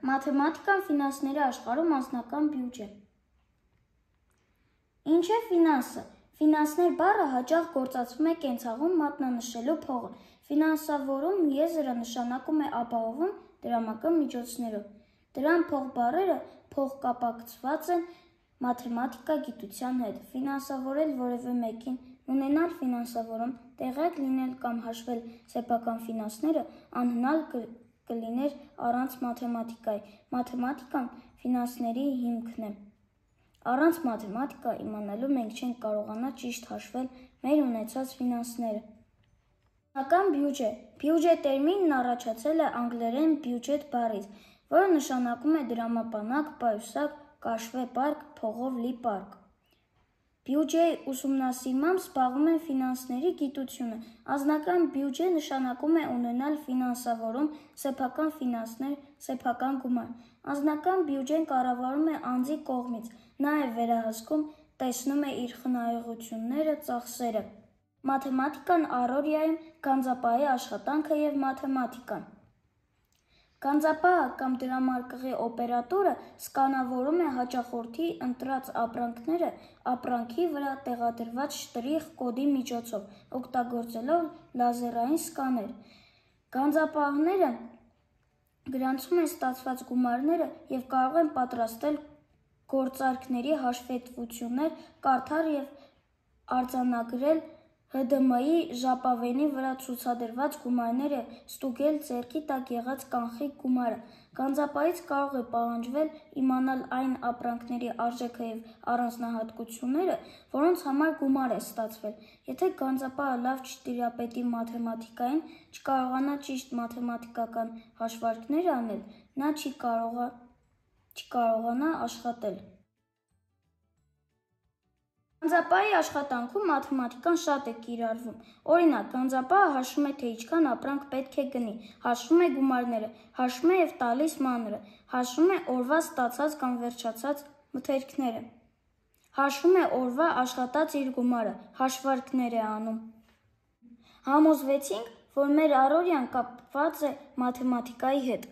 Մաթեմատիկան ֆինանսների աշխարհում անձնական բյուջե։ Ինչ է ֆինանսը։ Ֆինանսներ բառը հաճախ գործածվում է կենցաղում մատնանշելու փողը։ Ֆինանսավորում եզրը նշանակում է ապահովում դրամական միջոցներով։ Դրան փող բառերը փոխկապակցված են մաթեմատիկա գիտության հետ։ Ֆինանսավորել որևէ մեկին, ունենալ ֆինանսավորում, տեղյակ լինել կամ հաշվել սեփական ֆինանսները անհնար կլիներ առանց մաթեմատիկայի։ Մաթեմատիկան ֆինանսների հիմքն է։ Առանց մաթեմատիկա իմանալու մենք չենք կարողանա ճիշտ հաշվել մեր ունեցած ֆինանսները։ Անձնական բյուջե։ Բյուջե տերմինն առաջացել է անգլերեն budget բառից, որը նշանակում է դրամապանակ, պայուսակ, կաշվե պարկ, փողով լի պարկ։ Բյուջեի ուսումնասիրմամբ զբաղվում են ֆինանսների գիտությունը։ Անձնական բյուջե նշանակում է ունենալ ֆինանսավորում, սեփական ֆինանսներ, սեփական գումար։ Անձնական բյուջեն կառավարվում է անձի կողմից, նա է վերահսկում, տեսնում է իր խնայողությունները, ծախսերը։ Մաթեմատիկան առօրյայում գանձապահի աշխատանքը եւ մաթեմատիկան։ Գանձապահը կամ դրամարկղի օպերատորը սկանավորում է հաճախորդի ընտրած ապրանքները ապրանքի վրա տեղադրված շտրիխ կոդի միջոցով, օգտագործելով լազերային սկաներ։ Գանձապահները գրանցում են ստացված գումարները եւ կարող են պատրաստել գործարքների հաշվետվություններ, կարդալ եւ արձանագրել ՀԴՄ-ի ժապավենի վրա ցուցադրված գումարները, ստուգել ձեռքի տակ եղած կանխիկ գումարը։ Գանձապահից կարող է պահանջվել իմանալ այն ապրանքների արժեքը եւ առանձնահատկությունները, որոնց համար գումար է ստացվել։ Եթե գանձապահը լավ չտիրապետի մաթեմատիկային, չկարողանա ճիշտ մաթեմատիկական հաշվարկներ անել, նա չի կարողանա աշխատել։ Գանձապահի աշխատանքում մաթեմատիկան շատ է կիրառվում։ Օրինակ, գանձապահը հաշվում է, թե ինչքան ապրանք պետք է գնի, հաշվում է գումարները, հաշվում է եւ տալիս մանրը, հաշվում է օրվա ստացած կամ վերջացած մթերքները, հաշվում է օրվա աշխատած իր գումարը, հաշվարկներ է անում։ Համոզվեցինք, որ մեր առօրյան կապված է մաթեմատիկայի հետ։